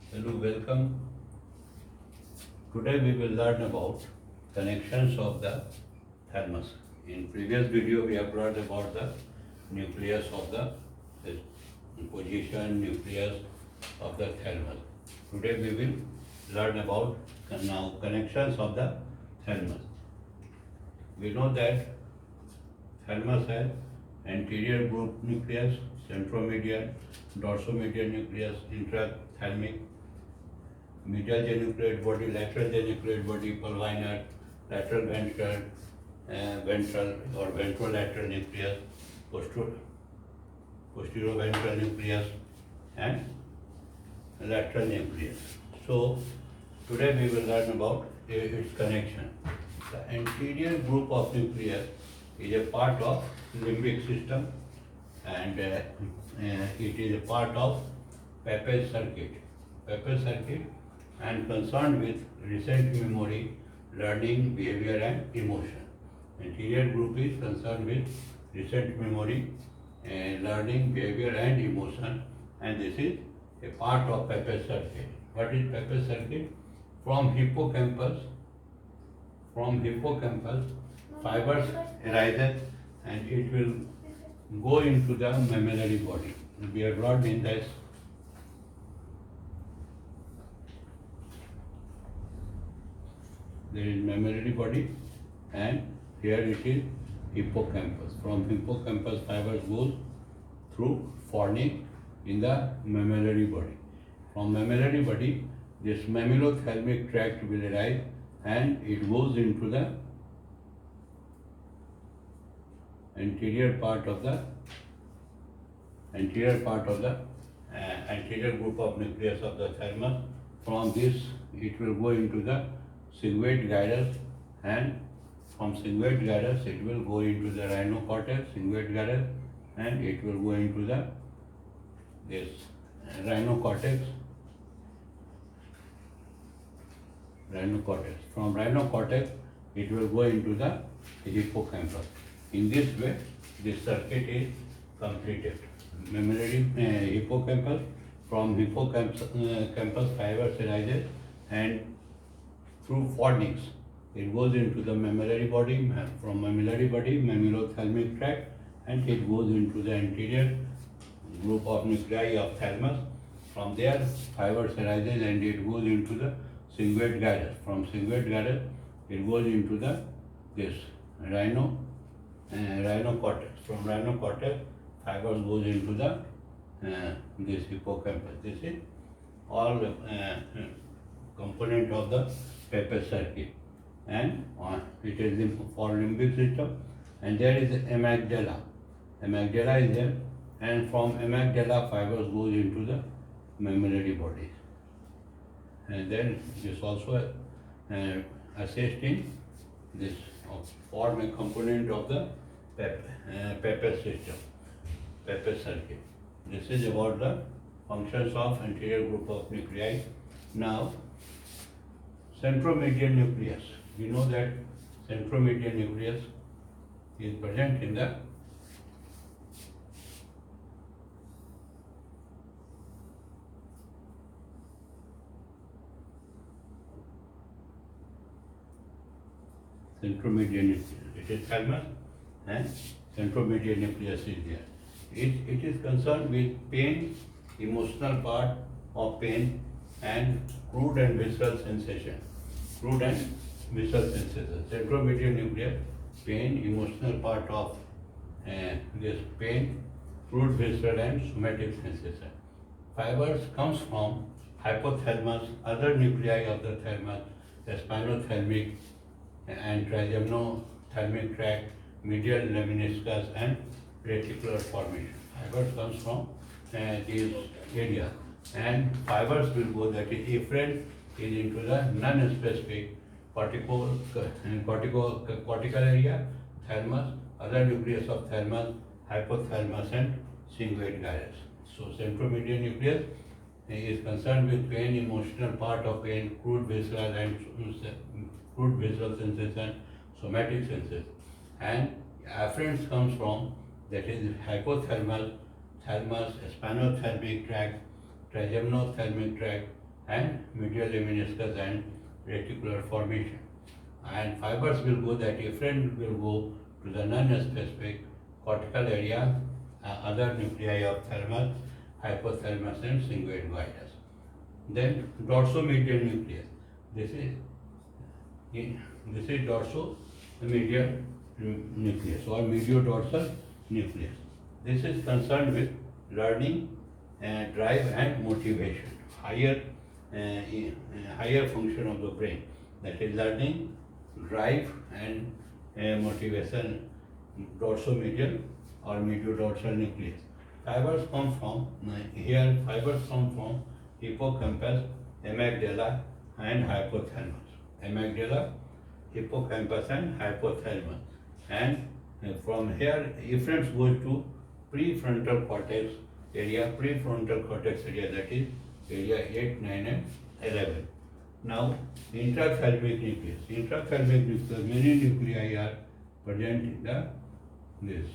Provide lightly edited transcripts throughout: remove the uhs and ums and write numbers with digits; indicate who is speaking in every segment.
Speaker 1: Hello, welcome. Today we will learn about connections of the thymus. In previous video we have learned about the nucleus of the position nucleus of the thymus. Today we will learn about now connections of the thymus. We know that thymus has anterior group nucleus, centromedial, dorsomedial nucleus, intrathalamic, medial genucleate body, lateral genucleate body, pulvinar, lateral ventral, ventral or ventrolateral nucleus, posteroventral nucleus, and lateral nucleus. So today we will learn about its connection. The anterior group of nucleus is a part of limbic system and it is a part of Pepys circuit. Pepys circuit and concerned with recent memory, learning, behavior and emotion. Anterior group is concerned with recent memory, learning, behavior and emotion, and this is a part of Pepys circuit. What is Pepys circuit? From hippocampus, fibers arises and it will go into the mammillary body. We have learned in this. There is mammillary body and here it is hippocampus. From hippocampus fibers goes through fornix in the mammillary body. From mammillary body this mammillothalamic tract will arise and it goes into the anterior part of the anterior group of nucleus of the thymus. From this it will go into the cingulate gyrus and from cingulate gyrus it will go into the rhinocortex, cingulate gyrus, and it will go into the this rhinocortex. From rhinocortex it will go into the hippocampus. In this way this circuit is completed. Mammillary hippocampus, from hippocampus fibers arises and through fornix it goes into the mammillary body. From mammillary body mammillothalamic tract and it goes into the anterior group of nuclei of thymus. From there fibers arises and it goes into the cingulate gyrus. From cingulate gyrus it goes into the this rhinocortex. From rhinocortex fibers goes into the this hippocampus. This is all component of the Pepys circuit, and it is for limbic system. And there is amygdala. Amygdala is there, and from amygdala fibers goes into the mammillary body. And then this also assist in this form a component of the Pepys system, Pepys circuit. This is about the functions of anterior group of nuclei. Now, centromedial nucleus. We know that centromedial nucleus is present in the centromedial nucleus. It is thymus and centromedial nucleus is there. It is concerned with pain, emotional part of pain, and crude and visceral sensation. Centromedial nucleus, pain, emotional part of this pain, crude, visceral and somatic sensation. Fibers comes from hypothalamus, other nuclei of the thymus, the spinothalamic and trigemnothalamic tract, medial lemniscus and reticular formation. Fibers comes from these areas, and fibers will go, that is efferent is into the non-specific cortical area, thymus, other nucleus of thymus, hypothalamus and cingulate gyrus. So centromedial nucleus is concerned with pain, emotional part of pain, crude visceral sensation, somatic sensation, and afferents comes from, that is hypothalamus, thymus, spinothalamic tract, trigemnothalamic tract, and medial lemniscus and reticular formation. And fibers will go, that efferent will go to the non-specific cortical area, other nuclei of thalamus, hypothalamus and cingulate guidus. Then dorsomedial nucleus. This is dorsomedial nucleus or mediodorsal nucleus. This is concerned with learning, drive and motivation. Higher function of the brain, that is learning, drive and motivation, dorsomedial or mediodorsal nucleus. Fibers come from hippocampus, amygdala and hypothalamus. Amygdala, hippocampus and hypothalamus. And from here efferents goes to prefrontal cortex area, that is area 8, 9 and 11. Now intrathalamic nucleus. Many nuclei are present in this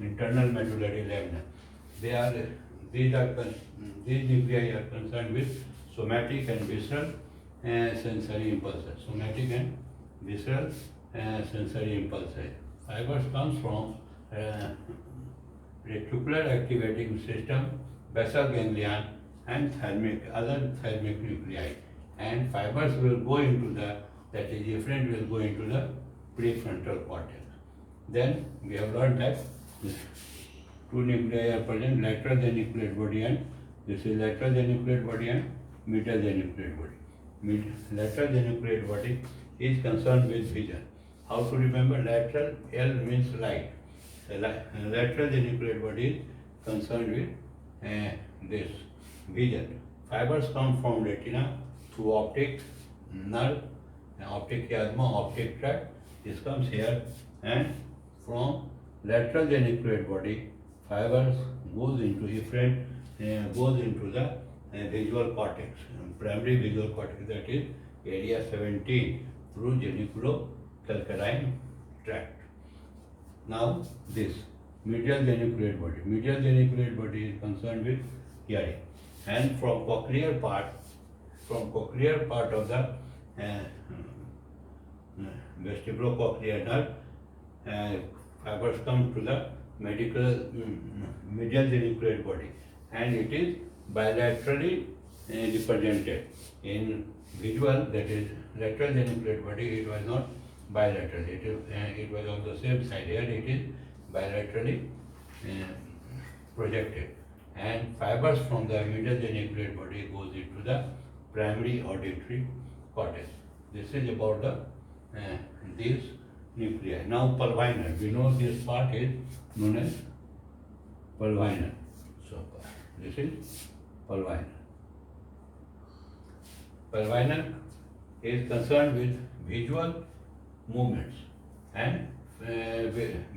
Speaker 1: internal medullary lamina. These nuclei are concerned with somatic and visceral sensory impulses. Fibers comes from reticular activating system, basal ganglion and other thalamic nuclei. And fibers will go into efferent will go into the prefrontal cortex. Then we have learned that two nuclei are present, lateral geniculate body, and this is lateral geniculate body and medial geniculate body. Lateral geniculate body is concerned with vision. How to remember? Lateral, L means light. Lateral geniculate body is concerned with this vision. Fibers come from retina through optic nerve, optic chiasma, optic tract. This comes here, and from lateral geniculate body, fibers goes into efferent, goes into the visual cortex, primary visual cortex, that is area 17 through geniculocalcaline tract. Now this medial geniculate body is concerned with hearing, and from cochlear part of the vestibulocochlear nerve, fibers come to the medial geniculate body, and it is bilaterally represented. In visual, that is lateral geniculate body, it was not bilateral, it was on the same side. Here it is bilaterally projected, and fibers from the medial geniculate body goes into the primary auditory cortex. This is about these nuclei. Now pulvinar, we know this part is known as pulvinar. So this is pulvinar. Pulvinar is concerned with visual movements and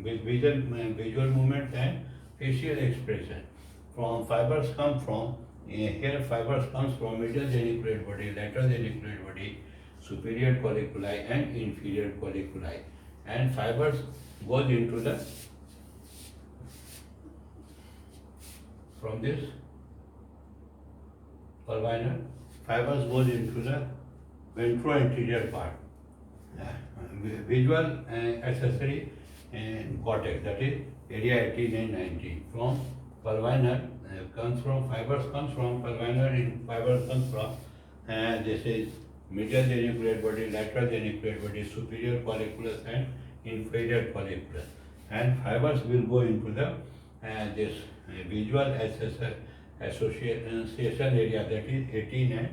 Speaker 1: visual movements and facial expression. Fibers comes from medial geniculate body, lateral geniculate body, superior colliculi and inferior colliculi, and fibers goes into the from this pulvinar, fibers goes into the ventroanterior part, visual accessory cortex, that is area 18 and 19. From pulvinar fibers comes from this is medial geniculate body, lateral geniculate body, superior colliculus and inferior colliculus, and fibers will go into the this visual association area, that is 18 and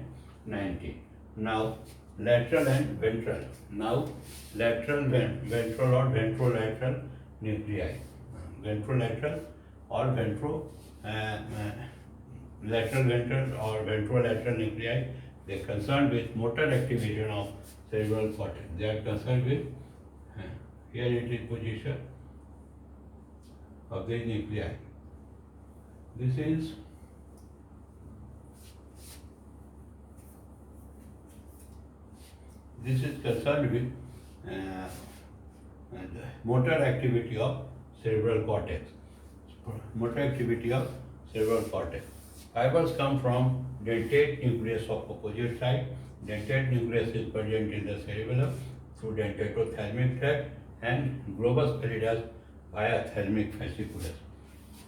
Speaker 1: 19. Now lateral and ventral. Now lateral, ventral or ventrolateral nuclei. Ventrolateral or lateral ventral or ventrolateral nuclei. They are concerned with motor activation of cerebral cortex. They are concerned with here it is position of the nuclei. This is concerned with motor activity of cerebral cortex. Fibers come from dentate nucleus of opposite side. Dentate nucleus is present in the cerebellum through dentatothalamic tract and globus pallidus via thalamic fasciculus.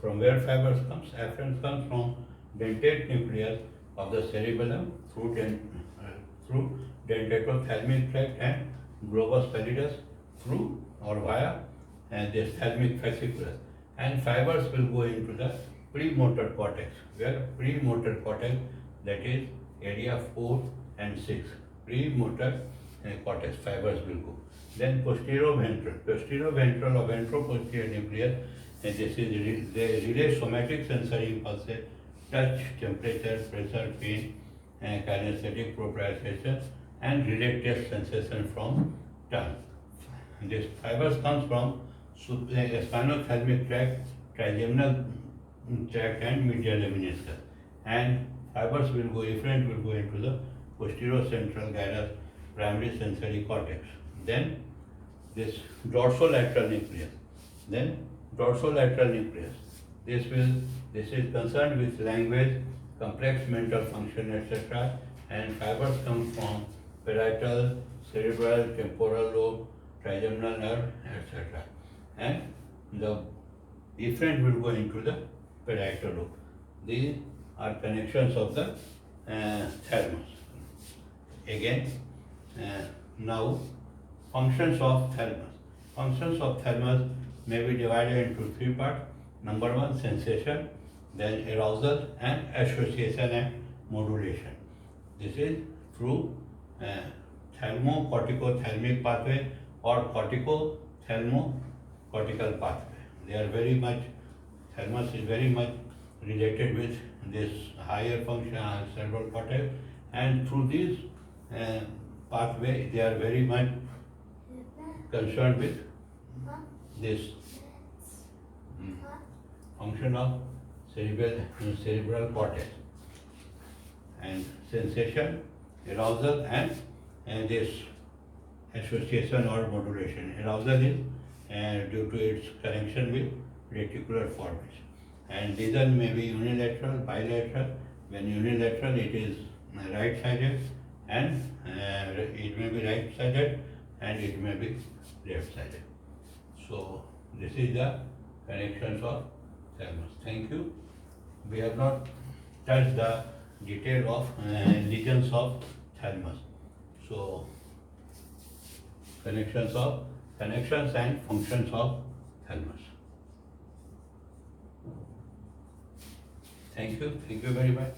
Speaker 1: From where fibers comes? Afferents comes from dentate nucleus of the cerebellum through dentatothalamic tract and globus pallidus through or via this thalamic fasciculus. And fibers will go into the premotor cortex, where premotor cortex, that is area 4 and 6, premotor cortex fibers will go. Then posteroventral or ventroposterior nucleus, and this is they relay somatic sensory impulses, touch, temperature, pressure, pain, and kinesthetic proprioception, and relate taste sensation from tongue. This fibers comes from spinothalamic tract, trigeminal tract, and medial lemniscus. And fibers will go, efferent will go into the posterocentral gyrus primary sensory cortex. Then this dorsolateral nucleus. This is concerned with language, complex mental function, etc. And fibers come from parietal, cerebral, temporal lobe, trigeminal nerve, etc. And the efferent will go into the parietal lobe. These are connections of the thalamus. Again, now functions of thalamus. Functions of thalamus may be divided into three parts. Number one, sensation, then arousal and association and modulation. This is through thalamo-corticothalamic pathway or cortico-thalamo-cortical pathway. They are very much, thalamus is very much related with this higher function cerebral cortex, and through this pathway they are very much concerned with this function of cerebral cortex and sensation, arousal and this association or modulation. Arousal is due to its connection with reticular formation. And lesion may be unilateral, bilateral. When unilateral, it is right-sided, and it may be right-sided and it may be left-sided. So this is the connections of thalamus. Thank you. We have not touched the detail of lesions of thalamus. So connections and functions of thalamus. Thank you very much.